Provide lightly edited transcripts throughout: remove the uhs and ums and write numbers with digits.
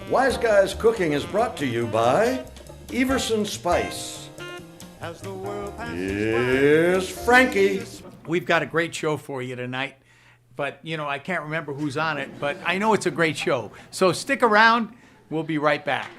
Wise Guys Cooking is brought to you by Everson Spice. Here's Frankie. We've got a great show for you tonight, but I can't remember who's on it, but I know it's a great show. So stick around, we'll be right back.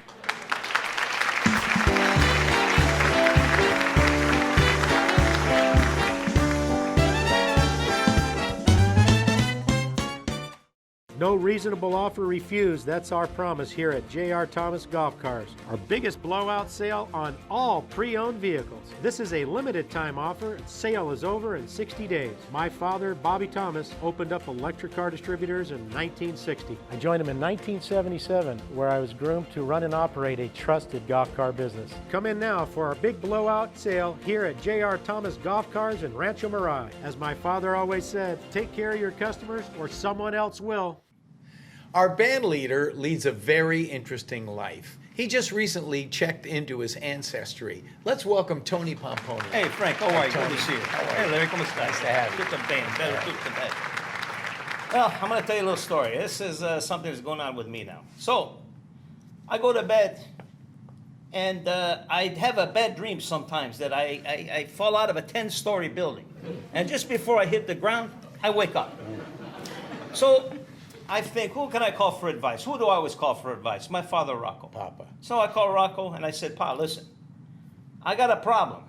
No reasonable offer refused. That's our promise here at J.R. Thomas Golf Cars. Our biggest blowout sale on all pre-owned vehicles. This is a limited time offer. Sale is over in 60 days. My father, Bobby Thomas, opened up electric car distributors in 1960. I joined him in 1977, where I was groomed to run and operate a trusted golf car business. Come in now for our big blowout sale here at J.R. Thomas Golf Cars in Rancho Mirage. As my father always said, take care of your customers or someone else will. Our band leader leads a very interesting life. He just recently checked into his ancestry. Let's welcome Tony Pomponio. Hey, Frank, how are you? Good Tony. to see you. How are Hey, you? Larry, ¿cómo estás? Nice to have you. Tutto bene, better tutto bene. Well, I'm going to tell you a little story. This is something that's going on with me now. So, I go to bed, and I have a bad dream sometimes that I fall out of a 10-story building. And just before I hit the ground, I wake up. So, I think, who can I call for advice? Who do I always call for advice? My father, Rocco. Papa. So I called Rocco and I said, Pa, listen, I got a problem.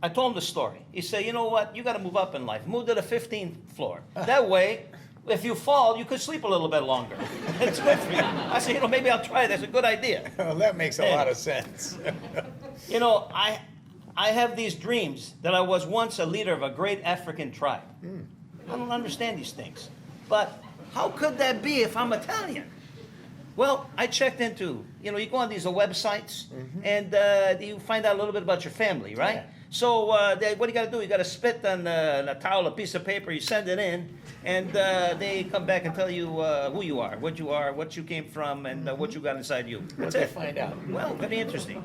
I told him the story. He said, you know what? You got to move up in life. Move to the 15th floor. That way, if you fall, you could sleep a little bit longer. It's good for you. I said, maybe I'll try it. That's a good idea. Well, that makes a lot of sense. I have these dreams that I was once a leader of a great African tribe. I don't understand these things. But how could that be if I'm Italian? Well, I checked into, you go on these websites, and you find out a little bit about your family, right? Yeah. So what do you got to do? You got to spit on a towel, a piece of paper, you send it in, and they come back and tell you who you are, what you came from, and what you got inside you. What That's did it. they find out? Well, very interesting.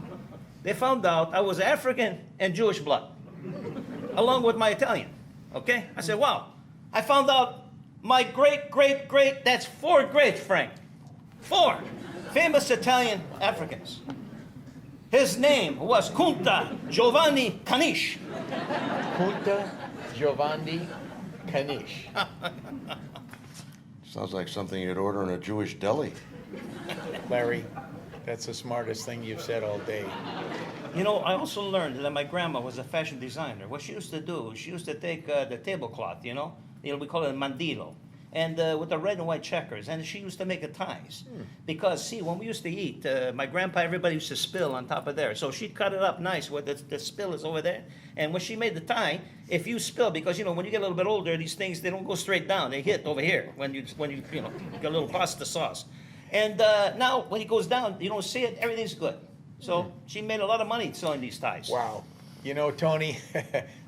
They found out I was African and Jewish blood, along with my Italian, okay? I said, wow, I found out my great, that's 4 greats, Frank. 4 famous Italian Africans. His name was Kunta Giovanni Caniche. Punta Giovanni Caniche. Sounds like something you'd order in a Jewish deli. Larry, that's the smartest thing you've said all day. I also learned that my grandma was a fashion designer. What she used to do, she used to take the tablecloth, we call it a mandilo, and with the red and white checkers, and she used to make ties. Because, see, when we used to eat, my grandpa, everybody used to spill on top of there. So she'd cut it up nice where the spill is over there. And when she made the tie, if you spill, because, when you get a little bit older, these things, they don't go straight down. They hit over here when you get a little pasta sauce. And now, when it goes down, you don't see it, everything's good. So she made a lot of money selling these ties. Wow. Tony,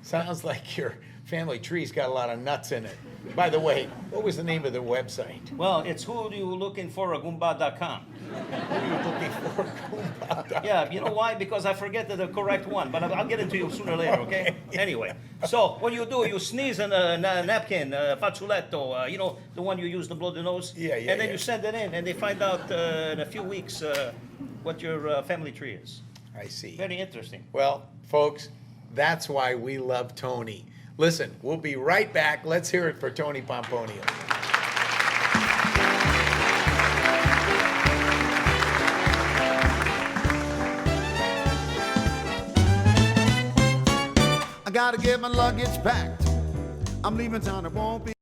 sounds like your family tree's got a lot of nuts in it. By the way, what was the name of the website? Well, it's whoyoulookingforagumba.com. Who are you looking for? Goomba. Yeah, you know why? Because I forget the correct one, but I'll get it to you sooner or later, okay? Anyway, so what do, you sneeze in a napkin, fazzoletto, the one you use to blow the nose? Yeah, And then yeah. you send it in, and they find out in a few weeks what your family tree is. I see. Very interesting. Well, folks, that's why we love Tony. Listen, we'll be right back. Let's hear it for Tony Pomponio. I gotta get my luggage packed. I'm leaving town, it won't be.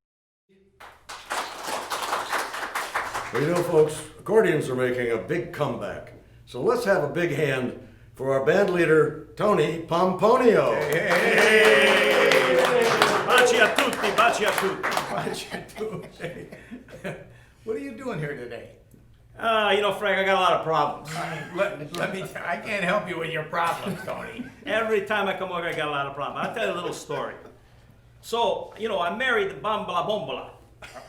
Well, folks, accordions are making a big comeback. So let's have a big hand for our band leader, Tony Pomponio. Baci a tutti, baci a tutti. What are you doing here today? Frank, I got a lot of problems. Let me. I can't help you with your problems, Tony. Every time I come over, I got a lot of problems. I'll tell you a little story. So, I married Bambala Bombola.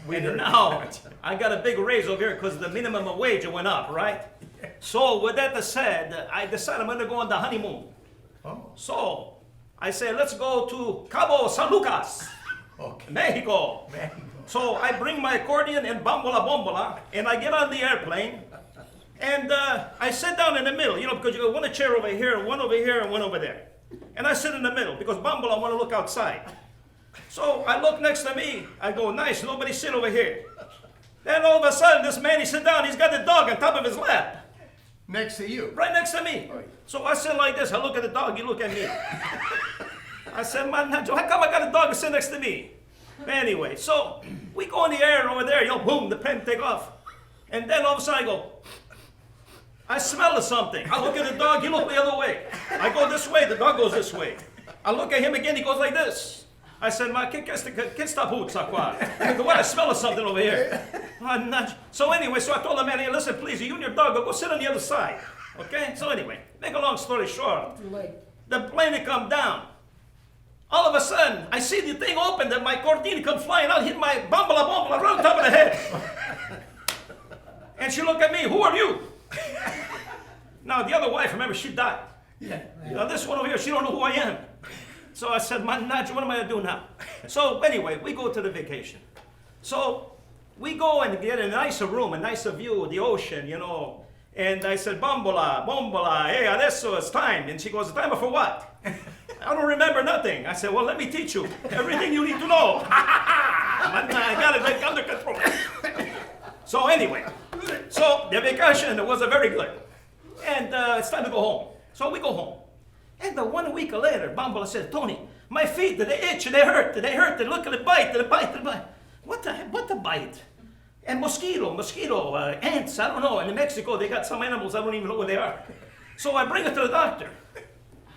And now, I got a big raise over here because the minimum wage went up, right? So, with that said, I decided I'm going to go on the honeymoon. Oh. So, I said, let's go to Cabo San Lucas, Mexico. So I bring my accordion and bambola bombola, and I get on the airplane, and I sit down in the middle, because you got one chair over here, and one over here, and one over there. And I sit in the middle, because bambola want to look outside. So I look next to me, I go, nice, nobody sit over here. Then all of a sudden, this man, he sit down, he's got the dog on top of his lap. Next to you. Right next to me. So I sit like this, I look at the dog, he look at me. I said, man, how come I got a dog to sit next to me? Anyway, so we go in the air over there, boom, the plane take off. And then all of a sudden I go, I smell something. I look at the dog, he look the other way. I go this way, the dog goes this way. I look at him again, he goes like this. I said, ma, che sta puzza qua? What, I smell something over here. So anyway, so I told the man, hey, listen, please, you and your dog, go sit on the other side. Okay? So anyway, make a long story short, the plane had come down. All of a sudden, I see the thing open, and my cortina come flying out, hit my bambola bombola right on top of the head. And she looked at me, who are you? Now, the other wife, remember, she died. Yeah. Now, this one over here, she don't know who I am. So I said, man, what am I going to do now? So anyway, we go to the vacation. So we go and get a nicer room, a nicer view of the ocean, And I said, bambola, bombola, hey, adesso it's time. And she goes, time for what? I don't remember nothing. I said, well, let me teach you everything you need to know. I got it like under control. So anyway, so the vacation was very good. And it's time to go home. So we go home. And 1 week later, Bambola said, Tony, my feet, they itch, they hurt, look at the bite, What the bite? And mosquito, ants, I don't know. And in Mexico, they got some animals, I don't even know where they are. So I bring it to the doctor.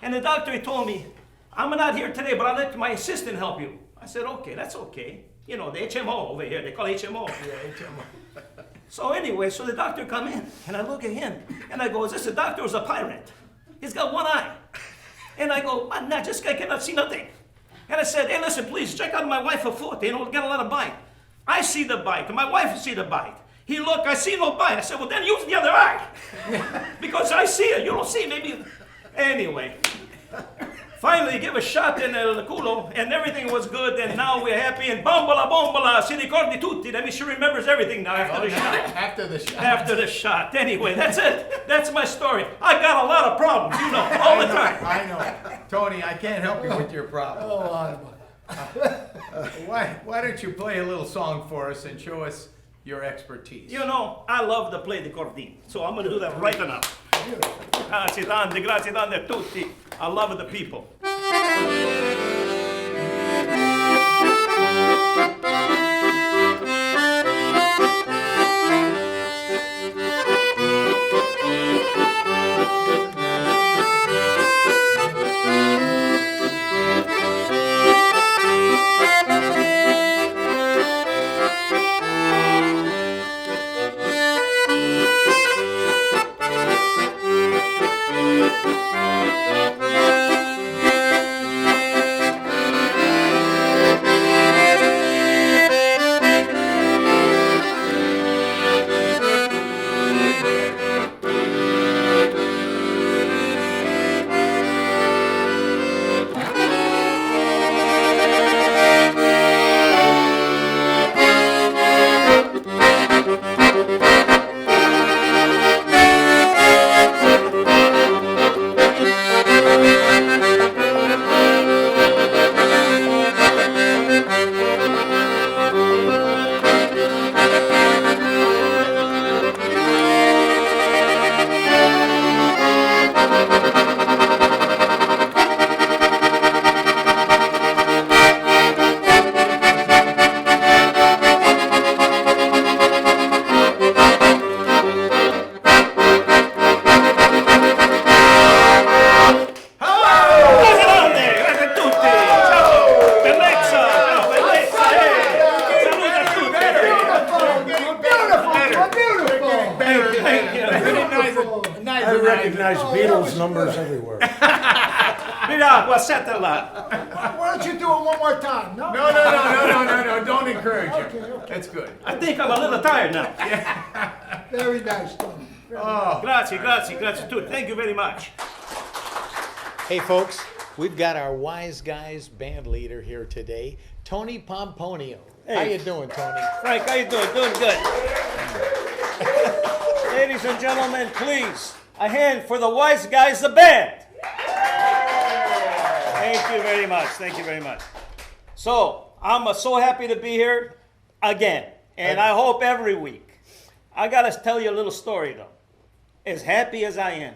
And the doctor, he told me, I'm not here today, but I'll let my assistant help you. I said, okay, that's okay. The HMO over here, they call HMO. Yeah, HMO. So anyway, so the doctor come in, and I look at him, and I go, is this a doctor or is a pirate? He's got one eye. And I go, man, this guy cannot see nothing. And I said, hey, listen, please, check out my wife a foot. Get a lot of bite. I see the bite, and my wife see the bite. He look, I see no bite. I said, well, then use the other eye. Because I see it, you don't see, maybe. Anyway, finally give a shot in el culo, and everything was good, and now we're happy, and bombola, si ricordi tutti. That means she remembers everything now after the shot. After the shot. After the shot. Anyway, that's it. That's my story. I got a lot of problems, all the time. I know. Tony, I can't help you with your problem. Why don't you play a little song for us and show us your expertise? I love to play the cordine, so I'm going to do that right now. Grazie tante a tutti. I love the people. I recognize Beatles numbers everywhere. Mira, guasatela. Why don't you do it one more time? No? No. Don't encourage him. Okay. That's good. I think I'm a little tired now. Very nice, Tony. Grazie, tutti. Thank you very much. Hey, folks, We've got our Wise Guys band leader here today, Tony Pomponio. How Hey. you doing, Tony? Frank, how you doing? Doing good. Ladies and gentlemen, please, a hand for the Wise Guys, the band. Thank you very much. Thank you very much. So, I'm so happy to be here again, and I hope every week. I got to tell you a little story, though. As happy as I am,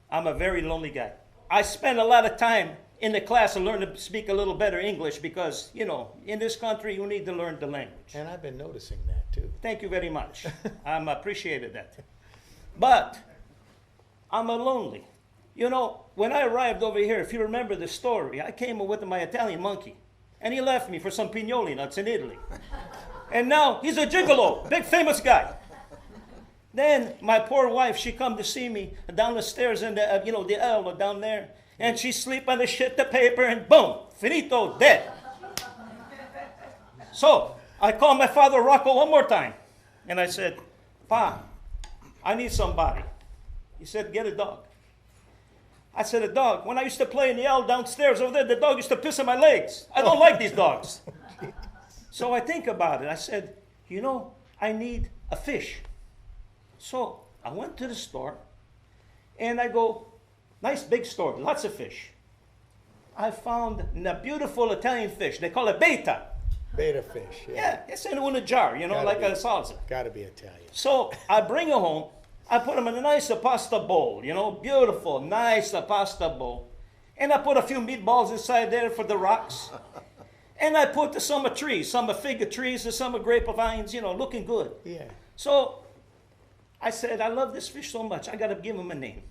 I'm a very lonely guy. I spend a lot of time in the class to learn to speak a little better English because, you know, in this country, you need to learn the language. And I've been noticing that too. Thank you very much. I'm appreciated that. But I'm a lonely. You know, when I arrived over here, if you remember the story, I came with my Italian monkey, and he left me for some pignoli nuts in Italy. And now he's a gigolo, big famous guy. Then my poor wife, she come to see me down the stairs in the, the L down there, and she sleep on the shit, the paper, and boom, finito, dead. So I called my father Rocco one more time, and I said, Pa, I need somebody. He said, get a dog. I said, a dog? When I used to play in the L downstairs over there, the dog used to piss on my legs. I don't like these dogs. So I think about it. I said, I need a fish. So I went to the store, and I go, nice big store, lots of fish. I found a beautiful Italian fish. They call it beta. Beta fish. Yeah, it's in a jar, Gotta like be. a salsa. Gotta be Italian. So I bring it home. I put them in a nice pasta bowl, beautiful, nice pasta bowl. And I put a few meatballs inside there for the rocks. And I put some trees, some fig trees and some grapevines, looking good. Yeah. So I said, I love this fish so much, I got to give him a name.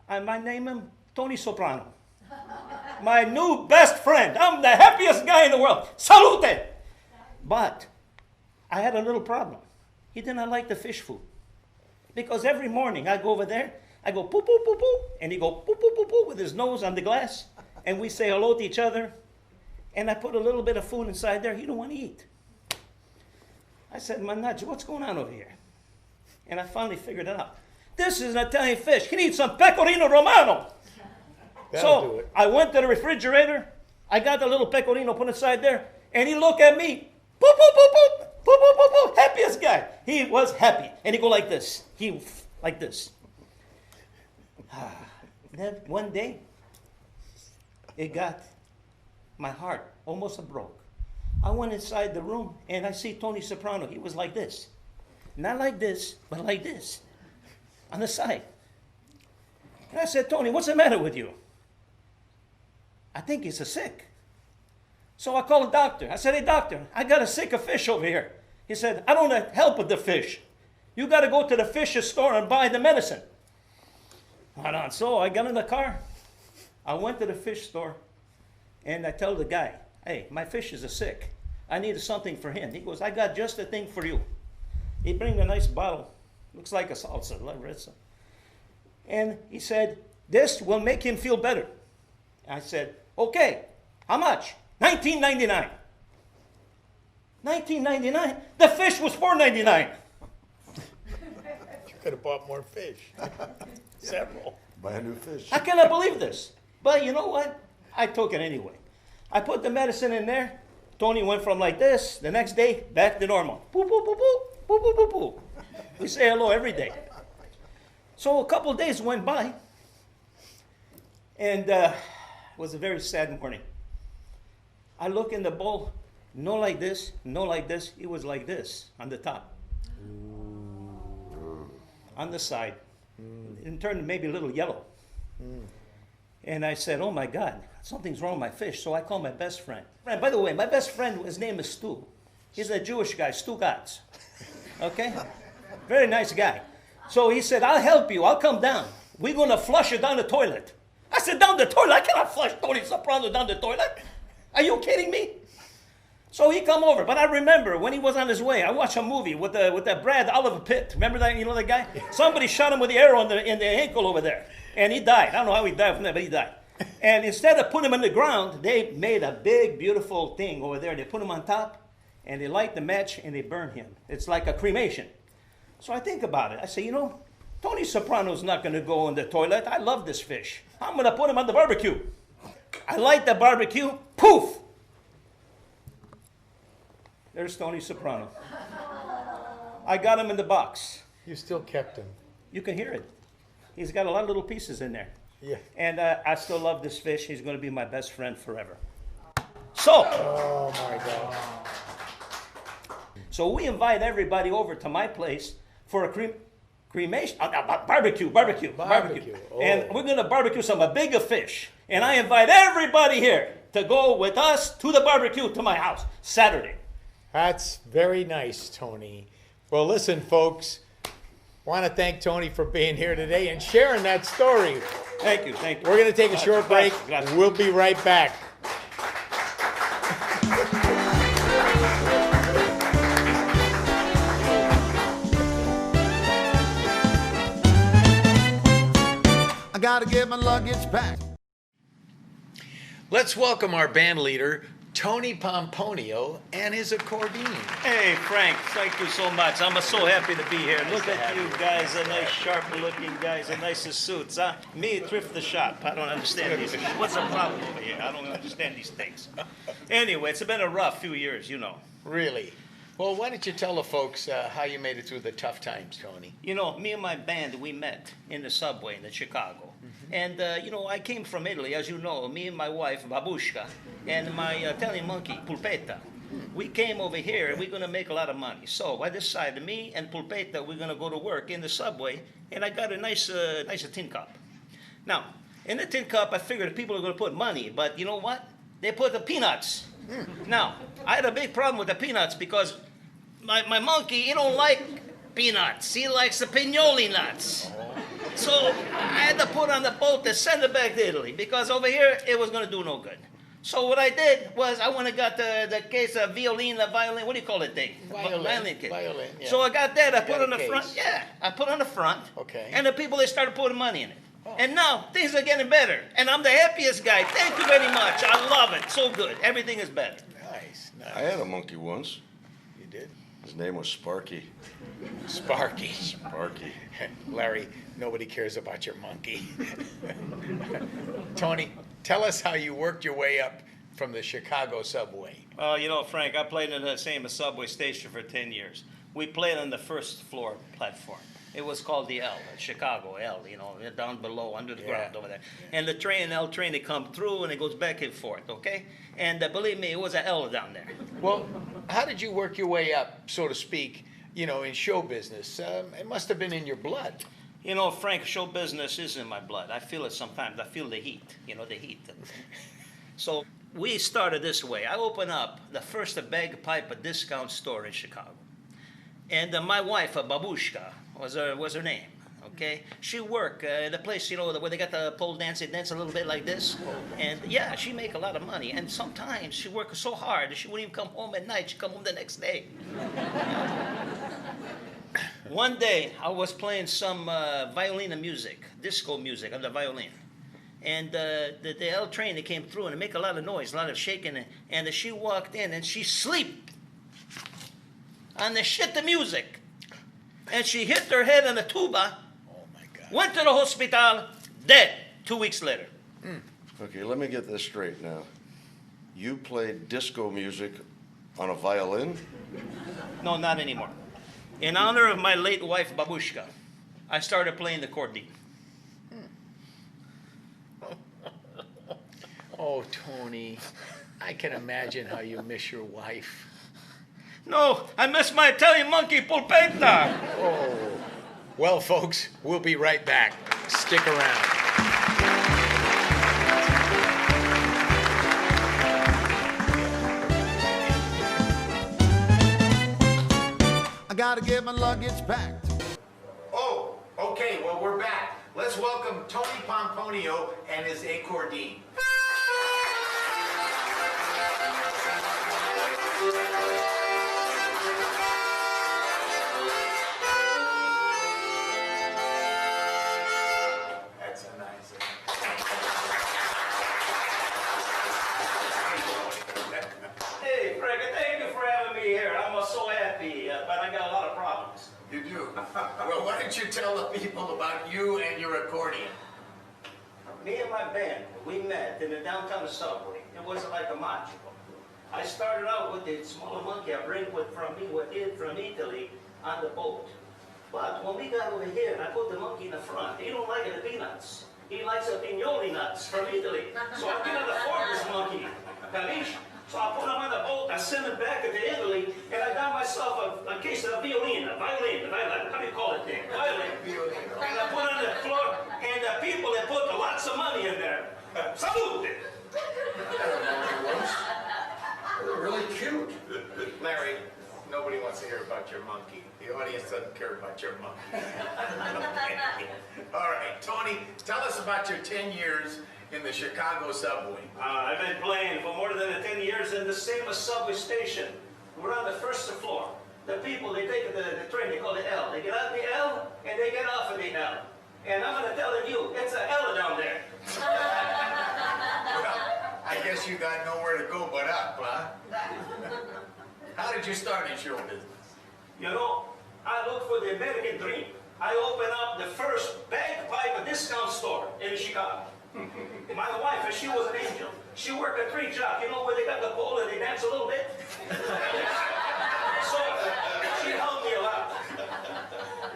I might name him Tony Soprano. My new best friend. I'm the happiest guy in the world. Salute! But I had a little problem. He didn't like the fish food. Because every morning I go over there, I go poo poo poo poo, and he go poo poo poo poo with his nose on the glass, and we say hello to each other, and I put a little bit of food inside there. He don't want to eat. I said, Manaj, what's going on over here? And I finally figured it out. This is an Italian fish. He needs some pecorino romano. That'll do So it. I went to the refrigerator. I got the little pecorino put inside there, and he looked at me. Boop, boop, boop, boop, boop, boop, boop, boop. Happiest guy. He was happy. And he go like this. Like this. Then one day, it got my heart almost broke. I went inside the room, and I see Tony Soprano. He was like this. Not like this, but like this. On the side. And I said, Tony, what's the matter with you? I think he's sick. So I called the doctor. I said, hey, doctor, I got a sick fish over here. He said, I don't help with the fish. You got to go to the fish store and buy the medicine. Hold on. So I got in the car. I went to the fish store, and I tell the guy, hey, my fish is sick. I need something for him. He goes, I got just the thing for you. He brings a nice bottle. Looks like a salsa, like red salsa. And he said, this will make him feel better. I said, okay, how much? $19.99. $19.99? The fish was $4.99. You could have bought more fish. Several. Buy a new fish. I cannot believe this. But you know what? I took it anyway. I put the medicine in there. Tony went from like this, the next day, back to normal. Poo, poo, poo, poo, poo, poo, poo, poo. We say hello every day. So a couple of days went by, and it was a very sad morning. I look in the bowl, no like this, no like this. It was like this on the top. On the side. It turned maybe a little yellow. And I said, oh my God, something's wrong with my fish. So I called my best friend. And by the way, my best friend, his name is Stu. He's a Jewish guy, Stu Gatz. Okay? Very nice guy. So he said, I'll help you. I'll come down. We're going to flush it down the toilet. I said, down the toilet? I cannot flush Tony Soprano down the toilet. Are you kidding me? So he come over. But I remember when he was on his way, I watched a movie with that Brad Oliver Pitt. Remember that? You know that guy? Somebody shot him with the arrow in the ankle over there. And he died. I don't know how he died from that, but he died. And instead of putting him in the ground, they made a big, beautiful thing over there. They put him on top, and they light the match, and they burn him. It's like a cremation. So I think about it. I say, Tony Soprano's not going to go in the toilet. I love this fish. I'm going to put him on the barbecue. I light the barbecue, poof! There's Tony Soprano. I got him in the box. You still kept him. You can hear it. He's got a lot of little pieces in there. Yeah. And I still love this fish. He's going to be my best friend forever. So, Oh my God. so we invite everybody over to my place for a cremation, barbecue. Oh. And we're going to barbecue some bigger fish. And I invite everybody here to go with us to the barbecue to my house Saturday. That's very nice, Tony. Well, listen, folks. Want to thank Tony for being here today and sharing that story. Thank you, thank you. We're going to take a short break. Gracias. We'll be right back. I gotta get my luggage back. Let's welcome our band leader, Tony Pomponio, and his accordion. Hey, Frank, thank you so much. I'm so happy to be here. Look at you guys, a nice, sharp-looking guys, the nicest suits, huh? Me, thrift the shop. I don't understand these. What's the problem over here? I don't understand these things. Anyway, it's been a rough few years, you know. Really? Well, why don't you tell the folks how you made it through the tough times, Tony? You know, me and my band, we met in the subway in Chicago. And, you know, I came from Italy, as you know, me and my wife, Babushka, and my Italian monkey, Pulpetta. We came over here, and we're going to make a lot of money. So I decided, me and Pulpetta, we're going to go to work in the subway, and I got a nice tin cup. Now, in the tin cup, I figured people are going to put money, but you know what? They put the peanuts. Now, I had a big problem with the peanuts because my monkey, he don't like peanuts. He likes the pignoli nuts. So I had to put on the boat to send it back to Italy because over here it was going to do no good. So what I did was I went and got the case of violin, what do you call it thing? Violin, case. Violin, yeah. So I got that. I put got on a the front. case. Yeah, I put on the front. Okay. And the people, they started putting money in it. And now things are getting better. And I'm the happiest guy. Thank you very much. I love it. So good. Everything is better. Nice, nice. I had a monkey once. You did? His name was Sparky. Sparky. Sparky. Larry, nobody cares about your monkey. Tony, tell us how you worked your way up from the Chicago subway. Well, you know, Frank, I played in the same subway station for 10 years. We played on the first floor platform. It was called the L, Chicago L, you know, down below, under the ground over there. And the train, L train, they come through and it goes back and forth, okay? And believe me, it was an L down there. Well, how did you work your way up, so to speak, you know, in show business? It must have been in your blood. You know, Frank, show business is in my blood. I feel it sometimes. I feel the heat, you know, the heat. So we started this way. I opened up the first bagpipe discount store in Chicago. And my wife, Babushka, was her name, okay? She worked in the place, you know, where they got the pole dance, they dance a little bit like this. And yeah, she make a lot of money. And sometimes she worked so hard that she wouldn't even come home at night. She'd come home the next day. One day, I was playing some violin music, disco music on the violin. And the L train, they came through and they make a lot of noise, a lot of shaking. And she walked in and she slept on the shit the music. And she hit her head on the tuba, Oh, my God. went to the hospital, dead 2 weeks later. Okay, let me get this straight now. You played disco music on a violin? No, not anymore. In honor of my late wife, Babushka, I started playing the accordion. Oh, Tony, I can imagine how you miss your wife. No, I miss my Italian monkey, Pulpetta. Oh. Well, folks, we'll be right back. Stick around. I gotta get my luggage packed. Oh, okay, well, we're back. Let's welcome Tony Pomponio and his accordion. That's a nice. Hey, Frank, thank you for having me here. I'm so happy, but I got a lot of problems. You do? Well, why don't you tell the people about you and your accordion? me and my band, we met in the downtown subway. It was like a magical. I started out with the smaller monkey I bring from Italy on the boat. But when we got over here, I put the monkey in the front. He don't like the peanuts. He likes the pignoli nuts from Italy. So I cannot afford this monkey. Capiche? So I put him on the boat, I sent him back to Italy, and I got myself a case of violin, how do you call it thing? Violin. And I put it on the floor, and the people, they put lots of money in there. Salute! They're really cute. Larry, nobody wants to hear about your monkey. The audience doesn't care about your monkey. All right, Tony, tell us about your 10 years in the Chicago subway. I've been playing for more than 10 years in the same subway station. We're on the first floor. The people, they take the train, they call it L. They get on the L, and they get off of the L. And I'm going to tell you, it's an L down there. Well, I guess you got nowhere to go but up, huh? How did you start in show business? You know, I look for the American dream. I opened up the first bagpipe discount store in Chicago. My wife, she was an angel. She worked a 3 jobs. You know where they got the pole and they dance a little bit? So, she helped me a lot.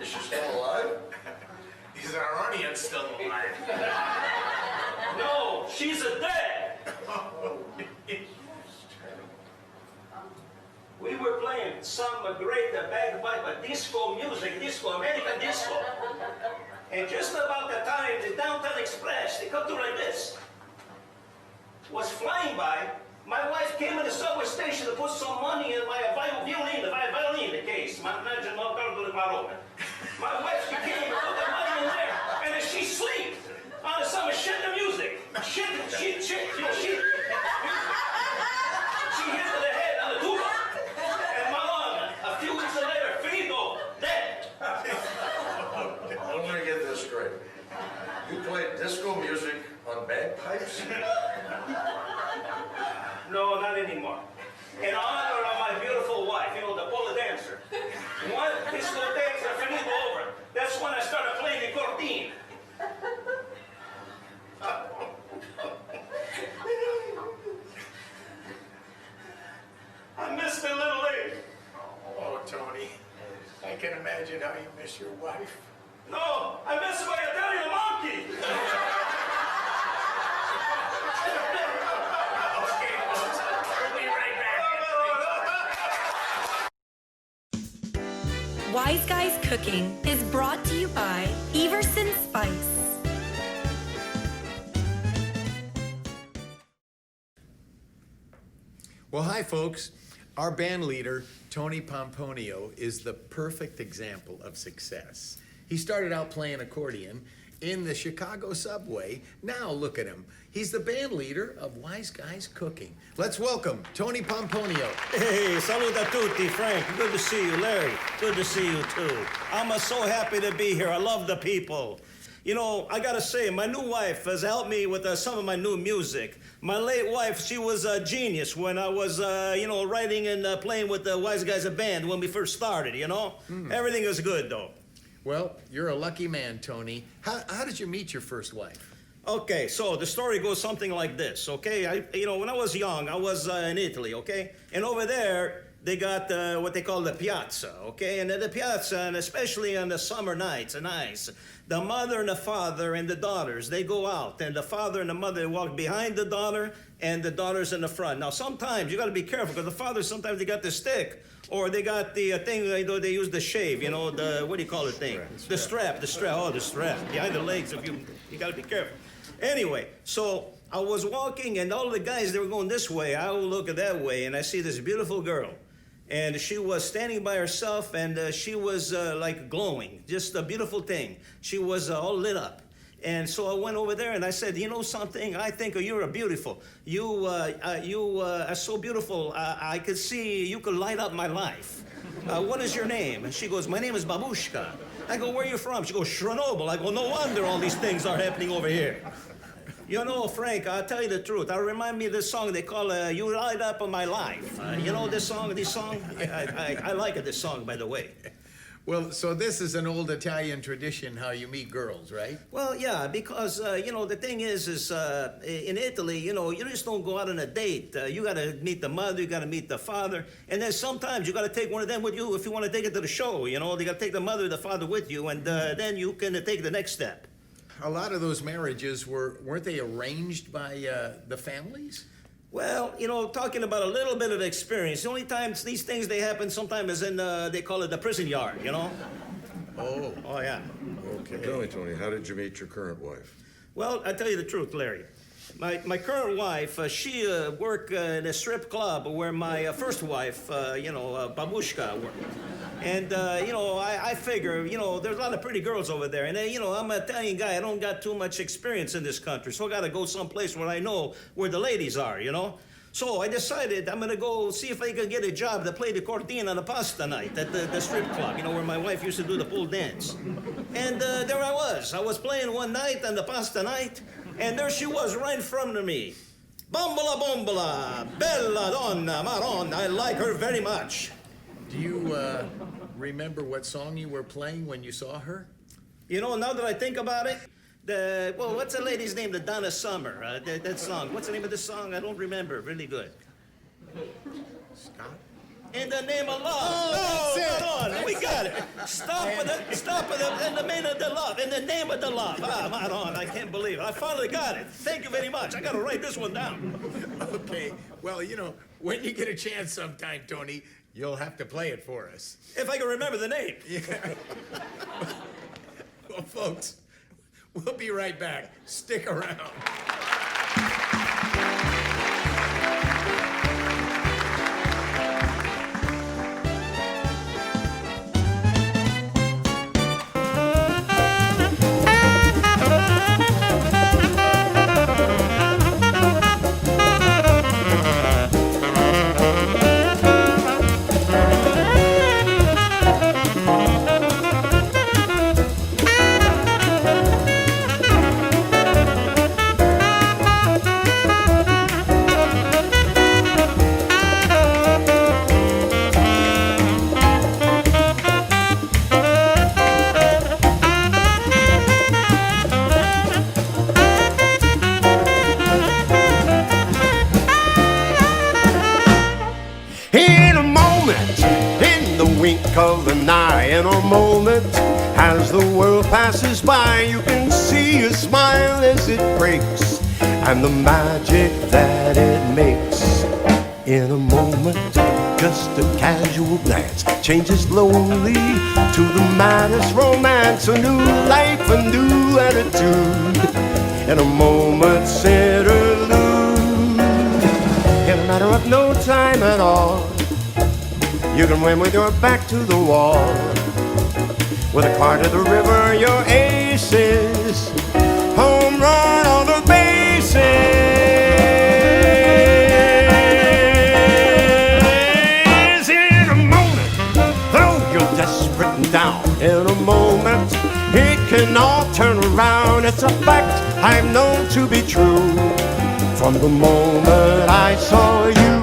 Is she still alive? Is our audience still alive? No, she's a dead. We were playing some great bagpipe disco music, American disco. And just about the time the Downtown Express, they come through like this, was flying by, my wife came in the subway station to put some money in my violin, the case. My wife, she came and put the money in there, and then she sleep on some shit the music. Shit, you know, she hit to the head on the tuba. And a few weeks later, finito, dead. Let me get this straight. You played disco music on bagpipes? No, not anymore. In honor of my beautiful wife, you know, the pole dancer. One disco dancer, finito over. That's when I started playing the cortine. I miss the little lady. Oh, Tony, I can imagine how you miss your wife. No, I miss my Italian monkey. Okay, folks, we'll be right back. Wise Guys Cooking is brought to you by Everson Spice. Well, hi, folks. Our band leader, Tony Pomponio, is the perfect example of success. He started out playing accordion in the Chicago subway. Now look at him. He's the band leader of Wise Guys Cooking. Let's welcome Tony Pomponio. Hey, salute a tutti, Frank. Good to see you, Larry. Good to see you, too. I'm so happy to be here. I love the people. You know, I gotta say, my new wife has helped me with some of my new music. My late wife, she was a genius when I was, writing and playing with the Wise Guys band when we first started, you know? Everything was good, though. Well, you're a lucky man, Tony. How did you meet your first wife? Okay, so the story goes something like this, okay? When I was young, I was in Italy, okay? And over there, they got what they call the piazza, okay? And at the piazza, and especially on the summer nights, the mother and the father and the daughters, they go out, and the father and the mother walk behind the daughter, and the daughter's in the front. Now, sometimes you got to be careful, because the father, sometimes they got the stick, or they got the thing, they use the shave, the, what do you call it thing? The strap, the strap, behind the legs, you got to be careful. Anyway, so I was walking, and all the guys, they were going this way. I would look that way, and I see this beautiful girl. And she was standing by herself, and she was like glowing, just a beautiful thing. She was all lit up. And so I went over there and I said, you know something? I think you're beautiful. You are so beautiful. I could see you could light up my life. What is your name? And she goes, my name is Babushka. I go, where are you from? She goes, Chernobyl. I go, no wonder all these things are happening over here. You know, Frank, I'll tell you the truth. I remind me of this song they call You Light Up My Life. You know this song? I like this song, by the way. Well, so this is an old Italian tradition, how you meet girls, right? Well, yeah, because the thing is in Italy, you just don't go out on a date. You got to meet the mother, you got to meet the father, and then sometimes you got to take one of them with you if you want to take it to the show. They got to take the mother or the father with you, and then you can take the next step. A lot of those marriages weren't they arranged by the families? Well, talking about a little bit of experience, the only times these things they happen sometimes is in they call it the prison yard. Oh, Oh yeah. okay. Tell me, Tony, how did you meet your current wife? Well, I tell you the truth, Larry. My current wife, she worked in a strip club where my first wife, Babushka, worked. And, I figure, there's a lot of pretty girls over there. And, I'm an Italian guy. I don't got too much experience in this country. So I got to go someplace where I know where the ladies are, So I decided I'm going to go see if I can get a job to play the cortina on the pasta night at the strip club, where my wife used to do the pool dance. And there I was. I was playing one night on the pasta night, and there she was right in front of me. Bombola, bombola, bella donna, maronna. I like her very much. Do you remember what song you were playing when you saw her? Now that I think about it, what's the lady's name? The Donna Summer. That song. What's the name of the song? I don't remember. Really good. Scott? In the name of love. Oh, that's it. Come on, we got it. Stop with the, in the name of the love. In the name of the love. Maron, I can't believe it. I finally got it. Thank you very much. I got to write this one down. Okay. Well, when you get a chance sometime, Tony, you'll have to play it for us. If I can remember the name. Yeah. Well, folks, we'll be right back. Stick around. Of an eye in a moment, as the world passes by, you can see a smile as it breaks, and the magic that it makes. In a moment, just a casual glance changes slowly to the maddest romance, a new life, a new attitude, in a moment's interlude. In a matter of no time at all, you can win with your back to the wall. With a car to the river, your aces. Home run on the bases. In a moment, though you're desperate and down, in a moment, it can all turn around. It's a fact I've known to be true from the moment I saw you.